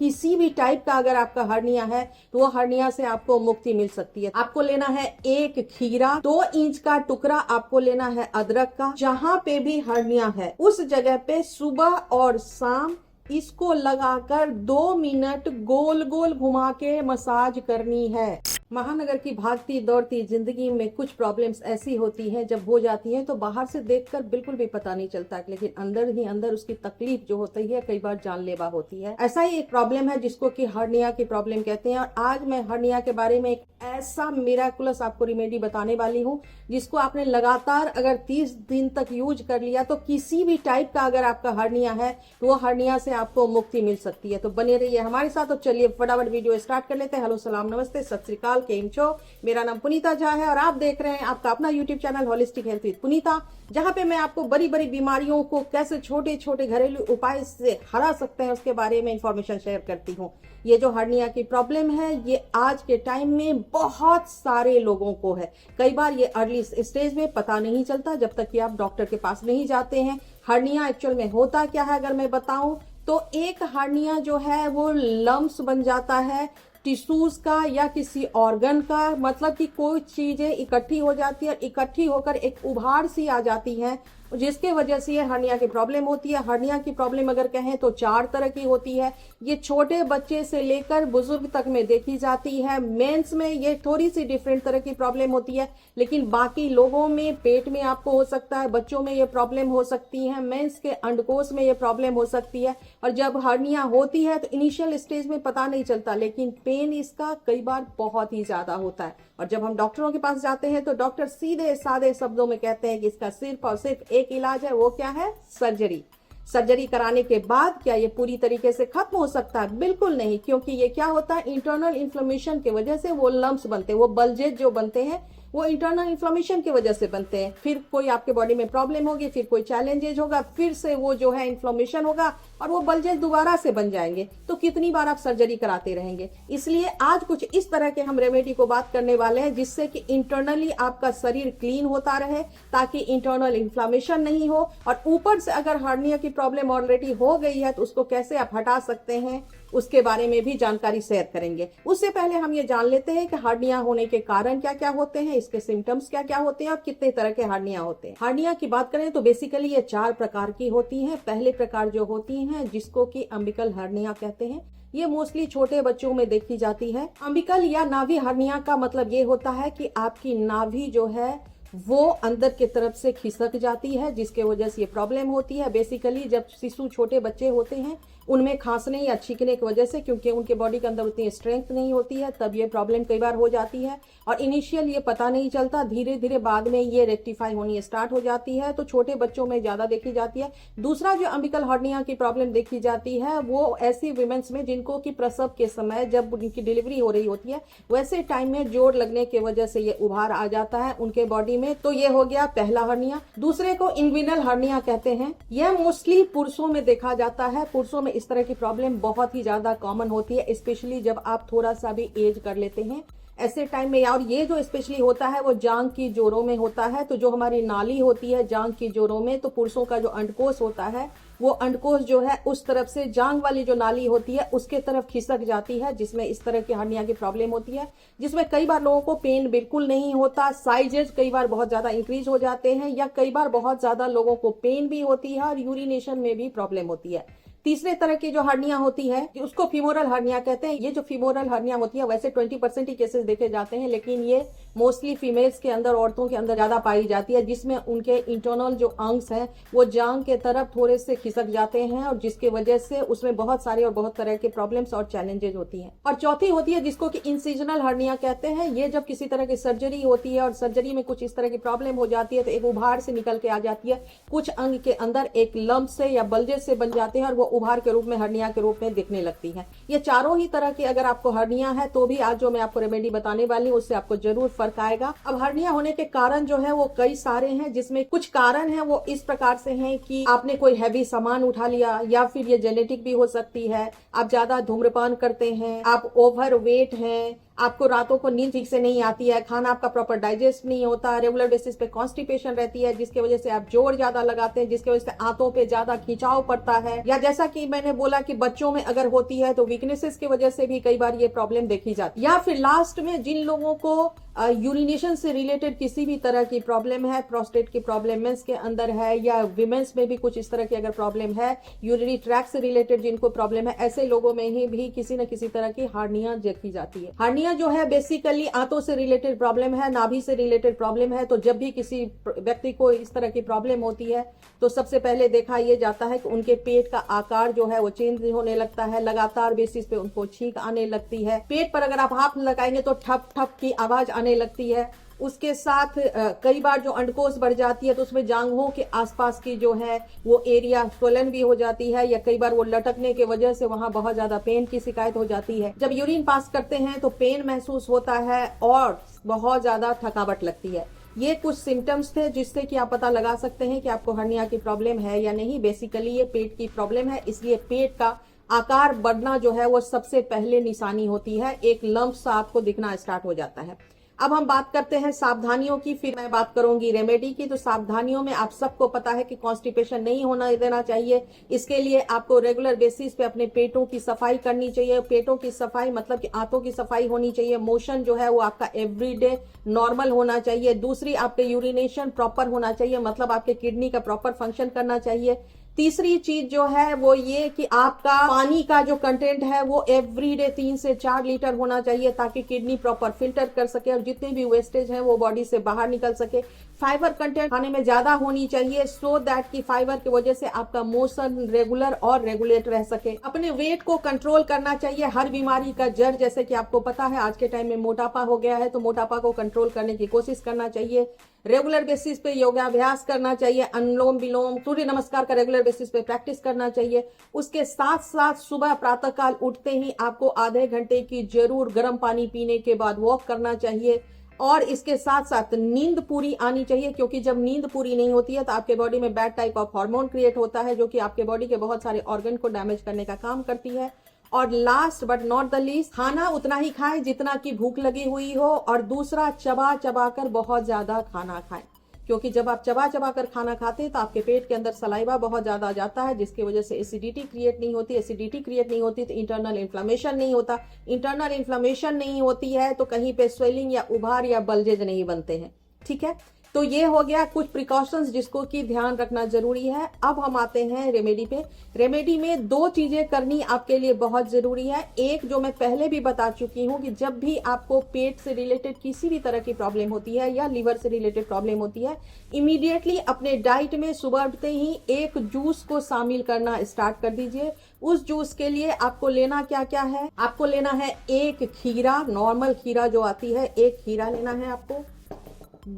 किसी भी टाइप का अगर आपका हर्निया है तो वो हर्निया से आपको मुक्ति मिल सकती है। आपको लेना है एक खीरा, 2 इंच का टुकड़ा आपको लेना है अदरक का। जहां पे भी हर्निया है उस जगह पे सुबह और शाम इसको लगाकर 2 मिनट गोल गोल घुमा के मसाज करनी है। महानगर की भागती दौड़ती जिंदगी में कुछ प्रॉब्लम्स ऐसी होती हैं, जब हो जाती हैं तो बाहर से देखकर बिल्कुल भी पता नहीं चलता, लेकिन अंदर ही अंदर उसकी तकलीफ जो होती है कई बार जानलेवा होती है। ऐसा ही एक प्रॉब्लम है जिसको कि हर्निया की प्रॉब्लम कहते हैं। और आज मैं हर्निया के बारे में एक ऐसा मिराकुलस आपको रेमेडी बताने वाली हूँ जिसको आपने लगातार अगर 30 दिन तक यूज कर लिया तो किसी भी टाइप का अगर आपका हर्निया है तो वो हर्निया से आपको मुक्ति मिल सकती है। तो बने रहिए हमारे साथ। तो चलिए फटाफट वीडियो स्टार्ट कर लेते हैं। हेलो, सलाम, नमस्ते, सत श्री अकाल, केम छो। मेरा नाम पुनीता झा है और आप देख रहे हैं आपका अपना YouTube channel holistic health with Punita, जहां पे मैं आपको बड़ी बड़ी बीमारियों को कैसे छोटे छोटे घरेलू उपाय से हरा सकते हैं उसके बारे में इंफॉर्मेशन शेयर करती हूँ। ये जो हर्निया की प्रॉब्लम है ये आज के टाइम में बहुत सारे लोगों को है। कई बार ये अर्ली स्टेज में पता नहीं चलता जब तक कि आप डॉक्टर के पास नहीं जाते हैं। हर्निया एक्चुअल में होता क्या है अगर मैं बताऊं तो एक हर्निया जो है वो लम्प्स बन जाता है टिश्यूज का या किसी ऑर्गन का, मतलब कि कोई चीजें इकट्ठी हो जाती है, इकट्ठी होकर एक उभार सी आ जाती है जिसके वजह से ये हर्निया की प्रॉब्लम होती है। हर्निया की प्रॉब्लम अगर कहें तो 4 तरह की होती है। ये छोटे बच्चे से लेकर बुजुर्ग तक में देखी जाती है। मेंस में ये थोड़ी सी डिफरेंट तरह की प्रॉब्लम होती है, लेकिन बाकी लोगों में पेट में आपको हो सकता है, बच्चों में ये प्रॉब्लम हो सकती है, मेंस के अंडकोश में ये प्रॉब्लम हो सकती है। और जब हर्निया होती है तो इनिशियल स्टेज में पता नहीं चलता, लेकिन पेन इसका कई बार बहुत ही ज्यादा होता है। और जब हम डॉक्टरों के पास जाते हैं तो डॉक्टर सीधे सादे शब्दों में कहते हैं कि इसका सिर्फ और सिर्फ एक इलाज है, वो क्या है? सर्जरी। सर्जरी कराने के बाद क्या ये पूरी तरीके से खत्म हो सकता है? बिल्कुल नहीं, क्योंकि ये क्या होता है, इंटरनल इन्फ्लेमेशन की वजह से वो लम्प्स बनते हैं, वो बल्जेज जो बनते हैं वो इंटरनल इन्फ्लेमेशन की वजह से बनते हैं। फिर कोई आपके बॉडी में प्रॉब्लम होगी, फिर कोई चैलेंजेज होगा, फिर से वो जो है इन्फ्लेमेशन होगा और वो बल्जेज दोबारा से बन जाएंगे। तो कितनी बार आप सर्जरी कराते रहेंगे? इसलिए आज कुछ इस तरह के हम रेमेडी को बात करने वाले हैं जिससे कि इंटरनली आपका शरीर क्लीन होता रहे, ताकि इंटरनल इन्फ्लेमेशन नहीं हो। और ऊपर से अगर हर्निया की प्रॉब्लम ऑलरेडी हो गई है तो उसको कैसे आप हटा सकते हैं उसके बारे में भी जानकारी शेयर करेंगे। उससे पहले हम ये जान लेते हैं कि हर्निया होने के कारण क्या क्या होते हैं, इसके सिम्टम्स क्या क्या होते हैं और कितने तरह के हर्निया होते हैं। हर्निया की बात करें तो बेसिकली ये 4 प्रकार की होती हैं। पहले प्रकार जो होती हैं जिसको कि अम्बिकल हर्निया कहते हैं, ये मोस्टली छोटे बच्चों में देखी जाती है। अम्बिकल या नाभि हर्निया का मतलब ये होता है कि आपकी नाभि जो है वो अंदर की तरफ से खिसक जाती है, जिसके वजह से ये प्रॉब्लम होती है। बेसिकली जब शिशु छोटे बच्चे होते हैं उनमें खांसने या छींकने की वजह से, क्योंकि उनके बॉडी के अंदर उतनी स्ट्रेंथ नहीं होती है, तब ये प्रॉब्लम कई बार हो जाती है। और इनिशियल ये पता नहीं चलता, धीरे धीरे बाद में ये रेक्टिफाई होनी स्टार्ट हो जाती है। तो छोटे बच्चों में ज्यादा देखी जाती है। दूसरा जो अम्बिकल हर्निया की प्रॉब्लम देखी जाती है वो ऐसी विमेन्स में जिनको की प्रसव के समय जब उनकी डिलीवरी हो रही होती है वैसे टाइम में जोर लगने की वजह से ये उभार आ जाता है उनके बॉडी में। तो ये हो गया पहला हर्निया। दूसरे को इन्विनल हर्निया कहते हैं। यह मोस्टली पुरुषों में देखा जाता है। पुरुषों में इस तरह की प्रॉब्लम बहुत ही ज्यादा कॉमन होती है, स्पेशली जब आप थोड़ा सा भी एज कर लेते हैं ऐसे टाइम में। और ये जो स्पेशली होता है वो जांघ की जोड़ों में होता है। तो जो हमारी नाली होती है जांघ की जोड़ों में, तो पुरुषों का जो अंडकोश होता है वो अंडकोश जो है उस तरफ से जांघ वाली जो नाली होती है उसके तरफ खिसक जाती है, जिसमें इस तरह की हर्निया की प्रॉब्लम होती है। जिसमें कई बार लोगों को पेन बिल्कुल नहीं होता, साइजेज कई बार बहुत ज्यादा इंक्रीज हो जाते हैं, या कई बार बहुत ज्यादा लोगों को पेन भी होती है और यूरिनेशन में भी प्रॉब्लम होती है। तीसरे तरह की जो हर्निया होती है उसको फीमोरल हर्निया कहते हैं। ये जो फीमोरल हर्निया होती है वैसे 20% ही केसेस देखे जाते हैं, लेकिन ये मोस्टली फीमेल्स के अंदर, औरतों के अंदर ज्यादा पाई जाती है, जिसमें उनके इंटरनल जो अंग्स हैं वो जांघ के तरफ थोड़े से खिसक जाते हैं और जिसकी वजह से उसमें बहुत सारी और बहुत तरह के प्रॉब्लम्स और चैलेंजेस होती हैं। और चौथी होती है जिसको कि इंसिजनल हर्निया कहते हैं। ये जब किसी तरह की सर्जरी होती है और सर्जरी में कुछ इस तरह की प्रॉब्लम हो जाती है तो एक उभार से निकल के आ जाती है, कुछ अंग के अंदर एक लंप से या बल्जेस से बन जाते हैं और वो उभार के रूप में, हर्निया के रूप में दिखने लगती है। ये चारों ही तरह की अगर आपको हर्निया है तो भी आज जो मैं आपको रेमेडी बताने वाली हूँ उससे आपको जरूर फर्क आएगा। अब हर्निया होने के कारण जो है वो कई सारे हैं, जिसमें कुछ कारण है वो इस प्रकार से हैं कि आपने कोई हैवी सामान उठा लिया, या फिर ये जेनेटिक भी हो सकती है, आप ज्यादा धूम्रपान करते हैं, आप ओवर वेट हैं, आपको रातों को नींद ठीक से नहीं आती है, खाना आपका प्रॉपर डाइजेस्ट नहीं होता, रेगुलर बेसिस पे कॉन्स्टिपेशन रहती है जिसकी वजह से आप जोर ज्यादा लगाते हैं, जिसकी वजह से आंतों पे ज्यादा खिंचाव पड़ता है, या जैसा कि मैंने बोला कि बच्चों में अगर होती है तो वीकनेसेस की वजह से भी कई बार ये प्रॉब्लम देखी जाती है। या फिर लास्ट में जिन लोगों को यूरिनेशन से रिलेटेड किसी भी तरह की प्रॉब्लम है, प्रोस्टेट की प्रॉब्लम मेंस के अंदर है, या विमेंस में भी कुछ इस तरह की अगर प्रॉब्लम है, यूरिनरी ट्रैक्ट से रिलेटेड जिनको प्रॉब्लम है, ऐसे लोगों में ही भी किसी न किसी तरह की हार्निया देखी जाती है। हार्निया जो है बेसिकली आंतों से रिलेटेड प्रॉब्लम है, नाभि से रिलेटेड प्रॉब्लम है। तो जब भी किसी व्यक्ति को इस तरह की प्रॉब्लम होती है तो सबसे पहले देखा यह जाता है कि उनके पेट का आकार जो है वो चेंज होने लगता है, लगातार बेसिस पे उनको छींक आने लगती है, पेट पर अगर आप हाथ लगाएंगे तो ठप ठप की आवाज आने लगती है। उसके साथ कई बार जो अंडकोश बढ़ जाती है तो उसमें जांघों के आसपास की जो है वो एरिया स्वलन भी हो जाती है, या कई बार वो लटकने की वजह से वहां बहुत ज्यादा पेन की शिकायत हो जाती है। जब यूरिन पास करते हैं तो पेन महसूस होता है और बहुत ज्यादा थकावट लगती है। ये कुछ सिम्टम्स थे जिससे कि आप पता लगा सकते हैं कि आपको हर्निया की प्रॉब्लम है या नहीं। बेसिकली ये पेट की प्रॉब्लम है, इसलिए पेट का आकार बढ़ना जो है वो सबसे पहले निशानी होती है, एक लंप सा आपको दिखना स्टार्ट हो जाता है। अब हम बात करते हैं सावधानियों की, फिर मैं बात करूंगी रेमेडी की। तो सावधानियों में आप सबको पता है कि कॉन्स्टिपेशन नहीं होना देना चाहिए। इसके लिए आपको रेगुलर बेसिस पे अपने पेटों की सफाई करनी चाहिए। पेटों की सफाई मतलब कि आंतों की सफाई होनी चाहिए। मोशन जो है वो आपका एवरीडे नॉर्मल होना चाहिए। दूसरी, आपके यूरिनेशन प्रॉपर होना चाहिए, मतलब आपके किडनी का प्रॉपर फंक्शन करना चाहिए। तीसरी चीज जो है वो ये कि आपका पानी का जो कंटेंट है वो एवरीडे 3 से 4 लीटर होना चाहिए, ताकि किडनी प्रॉपर फिल्टर कर सके और जितने भी वेस्टेज है वो बॉडी से बाहर निकल सके। फाइबर कंटेंट खाने में ज्यादा होनी चाहिए, सो दैट की फाइबर की वजह से आपका मोशन रेगुलर और रेगुलेट रह सके। अपने वेट को कंट्रोल करना चाहिए। हर बीमारी का जड़, जैसे कि आपको पता है आज के टाइम में मोटापा हो गया है, तो मोटापा को कंट्रोल करने की कोशिश करना चाहिए। रेगुलर बेसिस पे योगाभ्यास करना चाहिए, अनुलोम विलोम, सूर्य नमस्कार का रेगुलर बेसिस पे प्रैक्टिस करना चाहिए। उसके साथ साथ सुबह प्रातःकाल उठते ही आपको आधे घंटे की जरूर गर्म पानी पीने के बाद वॉक करना चाहिए। और इसके साथ साथ नींद पूरी आनी चाहिए, क्योंकि जब नींद पूरी नहीं होती है तो आपके बॉडी में bad type of hormone create होता है, जो कि आपके बॉडी के बहुत सारे ऑर्गन को डैमेज करने का काम करती है। और last but not the least, खाना उतना ही खाएं जितना की भूख लगी हुई हो। और दूसरा, चबा चबा कर बहुत ज्यादा खाना खाएं, क्योंकि जब आप चबा चबा कर खाना खाते हैं तो आपके पेट के अंदर सलाइवा बहुत ज्यादा जाता है, जिसकी वजह से एसिडिटी क्रिएट नहीं होती। एसिडिटी क्रिएट नहीं होती तो इंटरनल इन्फ्लेमेशन नहीं होता। इंटरनल इन्फ्लेमेशन नहीं होती है तो कहीं पे स्वेलिंग या उभार या बल्जेज नहीं बनते हैं। ठीक है, तो ये हो गया कुछ प्रिकॉशंस जिसको कि ध्यान रखना जरूरी है। अब हम आते हैं रेमेडी पे। रेमेडी में 2 चीजें करनी आपके लिए बहुत जरूरी है। एक जो मैं पहले भी बता चुकी हूं कि जब भी आपको पेट से रिलेटेड किसी भी तरह की प्रॉब्लम होती है या लीवर से रिलेटेड प्रॉब्लम होती है, इमीडिएटली अपने डाइट में सुबह उठते ही एक जूस को शामिल करना स्टार्ट कर दीजिए। उस जूस के लिए आपको लेना क्या क्या है? आपको लेना है 1 खीरा, नॉर्मल खीरा जो आती है, 1 खीरा लेना है आपको।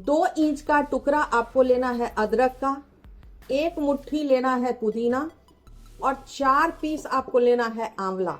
2 इंच का टुकड़ा आपको लेना है अदरक का, 1 मुट्ठी लेना है पुदीना, और 4 पीस आपको लेना है आंवला।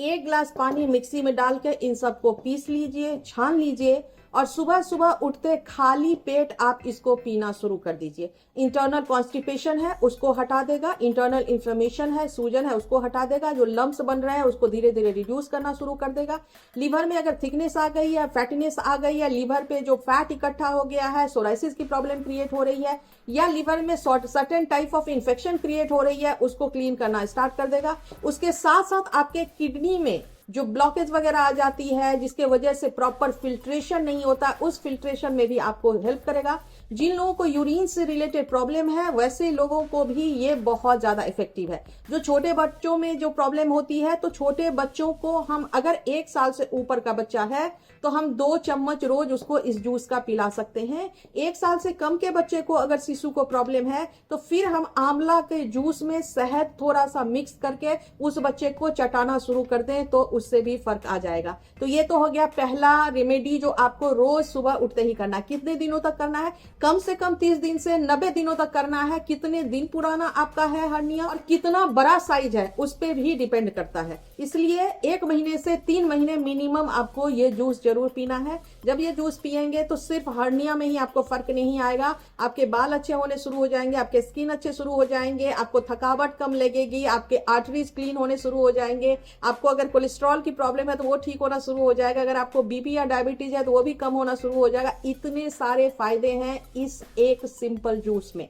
1 गिलास पानी मिक्सी में डाल के इन सबको पीस लीजिए, छान लीजिए, और सुबह सुबह उठते खाली पेट आप इसको पीना शुरू कर दीजिए। इंटरनल कॉन्स्टिपेशन है उसको हटा देगा, इंटरनल इन्फ्लेमेशन है, सूजन है उसको हटा देगा, जो लम्प्स बन रहे हैं उसको धीरे धीरे रिड्यूस करना शुरू कर देगा। लीवर में अगर थिकनेस आ गई है, फैटीनेस आ गई है, लीवर पे जो फैट इकट्ठा हो गया है, सोराइसिस की प्रॉब्लम क्रिएट हो रही है, या लीवर में certain type of infection create हो रही है, उसको क्लीन करना स्टार्ट कर देगा। उसके साथ साथ आपके किडनी में जो ब्लॉकेज वगैरह आ जाती है, जिसके वजह से प्रॉपर फिल्ट्रेशन नहीं होता, उस फिल्ट्रेशन में भी आपको हेल्प करेगा। जिन लोगों को यूरिन से रिलेटेड प्रॉब्लम है वैसे लोगों को भी ये बहुत ज्यादा इफेक्टिव है। जो छोटे बच्चों में जो प्रॉब्लम होती है, तो छोटे बच्चों को हम अगर 1 साल से ऊपर का बच्चा है तो हम 2 चम्मच रोज उसको इस जूस का पिला सकते हैं। 1 साल से कम के बच्चे को अगर शिशु को प्रॉब्लम है तो फिर हम आंवला के जूस में शहद थोड़ा सा मिक्स करके उस बच्चे को चटाना शुरू कर दें तो उससे भी फर्क आ जाएगा। तो ये तो हो गया पहला रेमेडी जो आपको रोज सुबह उठते ही करना है। कितने दिनों तक करना है? कम से कम 30 दिन से 90 दिनों तक करना है। कितने दिन पुराना आपका है हर्निया और कितना बड़ा साइज है उस पर भी डिपेंड करता है। इसलिए 1 महीने से 3 महीने मिनिमम आपको ये जूस जरूर पीना है। जब ये जूस पिएंगे तो सिर्फ हर्निया में ही आपको फर्क नहीं आएगा, आपके बाल अच्छे होने शुरू हो जाएंगे, आपके स्किन अच्छे शुरू हो जाएंगे, आपको थकावट कम लगेगी, आपके आर्टरीज क्लीन होने शुरू हो जाएंगे, आपको अगर कोलेस्ट्रॉल कोलेस्ट्रॉल की प्रॉब्लम है तो वो ठीक होना शुरू हो जाएगा, अगर आपको बीपी या डायबिटीज है तो वो भी कम होना शुरू हो जाएगा। इतने सारे फायदे हैं इस एक सिंपल जूस में।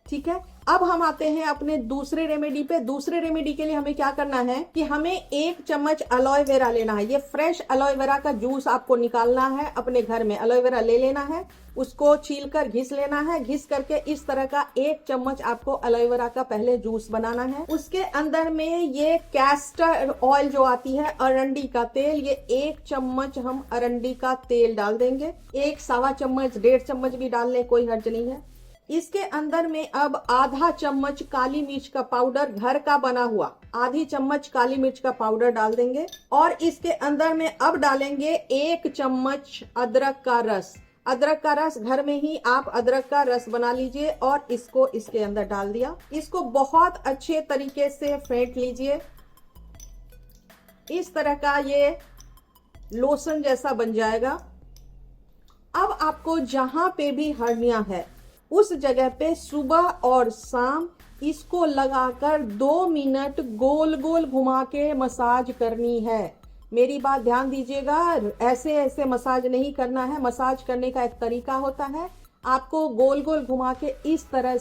ठीक है, अब हम आते हैं अपने दूसरे रेमेडी पे। दूसरे रेमेडी के लिए हमें क्या करना है कि हमें 1 चम्मच एलोए वेरा लेना है। ये फ्रेश एलोए वेरा का जूस आपको निकालना है अपने घर में। एलोए वेरा ले लेना है, उसको छील कर घिस लेना है। घिस करके इस तरह का 1 चम्मच आपको एलोए वेरा का पहले जूस बनाना है। उसके अंदर में ये कैस्टर ऑयल जो आती है, अरंडी का तेल, ये 1 चम्मच हम अरंडी का तेल डाल देंगे। 1 सवा चम्मच 1.5 चम्मच भी डाल ले, कोई हर्ज नहीं है। इसके अंदर में अब आधा चम्मच काली मिर्च का पाउडर, घर का बना हुआ आधी चम्मच काली मिर्च का पाउडर डाल देंगे। और इसके अंदर में अब डालेंगे 1 चम्मच अदरक का रस। अदरक का रस घर में ही आप अदरक का रस बना लीजिए और इसको इसके अंदर डाल दिया। इसको बहुत अच्छे तरीके से फेंट लीजिए। इस तरह का ये लोशन जैसा बन जाएगा। अब आपको जहां पे भी हर्निया है उस जगह पे सुबह और शाम इसको लगाकर 2 मिनट गोल गोल घुमा के मसाज करनी है। मेरी बात ध्यान दीजिएगा, ऐसे ऐसे मसाज नहीं करना है। मसाज करने का एक तरीका होता है, आपको गोल गोल घुमा के इस तरह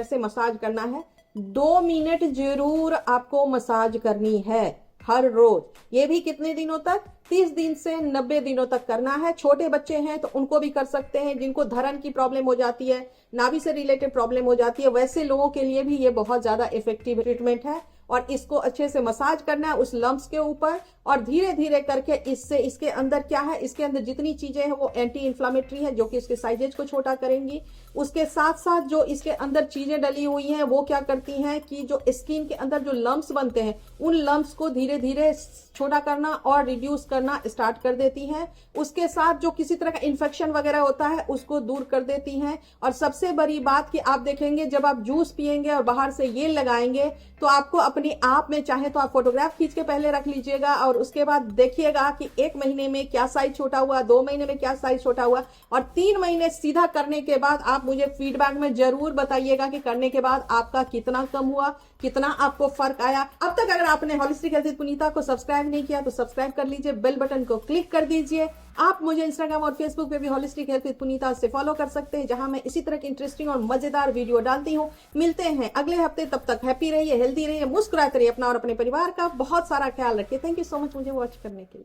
से मसाज करना है। 2 मिनट जरूर आपको मसाज करनी है हर रोज। ये भी कितने दिनों तक? 30 दिन से 90 दिनों तक करना है। छोटे बच्चे हैं तो उनको भी कर सकते हैं, जिनको धड़न की प्रॉब्लम हो जाती है, नाभि से रिलेटेड प्रॉब्लम हो जाती है, वैसे लोगों के लिए भी ये बहुत ज्यादा इफेक्टिव ट्रीटमेंट है। और इसको अच्छे से मसाज करना है उस लम्प्स के ऊपर, और धीरे धीरे करके इससे इसके अंदर क्या है, इसके अंदर जितनी चीजें हैं वो एंटी इन्फ्लामेटरी है जो कि इसके साइजेज को छोटा करेंगी। उसके साथ साथ जो इसके अंदर चीजें डली हुई हैं वो क्या करती हैं कि जो स्किन के अंदर जो लम्प्स बनते हैं उन लम्प्स को धीरे धीरे छोटा करना और रिड्यूस करना स्टार्ट कर देती हैं। उसके साथ जो किसी तरह का इन्फेक्शन वगैरह होता है उसको दूर कर देती हैं। और सबसे बड़ी बात कि आप देखेंगे जब आप जूस पिएंगे और बाहर से ये लगाएंगे तो आपको अपने आप में, चाहे तो आप फोटोग्राफ खींच के पहले रख लीजिएगा और उसके बाद देखिएगा कि 1 महीने में क्या साइज छोटा हुआ, 2 महीने में क्या साइज छोटा हुआ, और 3 महीने सीधा करने के बाद आप मुझे फीडबैक में जरूर बताइएगा कि करने के बाद आपका कितना कम हुआ, कितना आपको फर्क आया। अब तक अगर आपने होलिस्टिक हेल्थ विद पुनीता को सब्सक्राइब नहीं किया तो सब्सक्राइब कर लीजिए, बेल बटन को क्लिक कर दीजिए। आप मुझे इंस्टाग्राम और फेसबुक पे भी होलिस्टिक हेल्थ विद पुनीता से फॉलो कर सकते हैं, जहां मैं इसी तरह की इंटरेस्टिंग और मजेदार वीडियो डालती हूँ। मिलते हैं अगले हफ्ते, तब तक हैप्पी रहिए, हेल्दी रहिए, मुस्कुराते रहिए, अपना और अपने परिवार का बहुत सारा ख्याल रखिए। थैंक यू सो मच मुझे वॉच करने के लिए।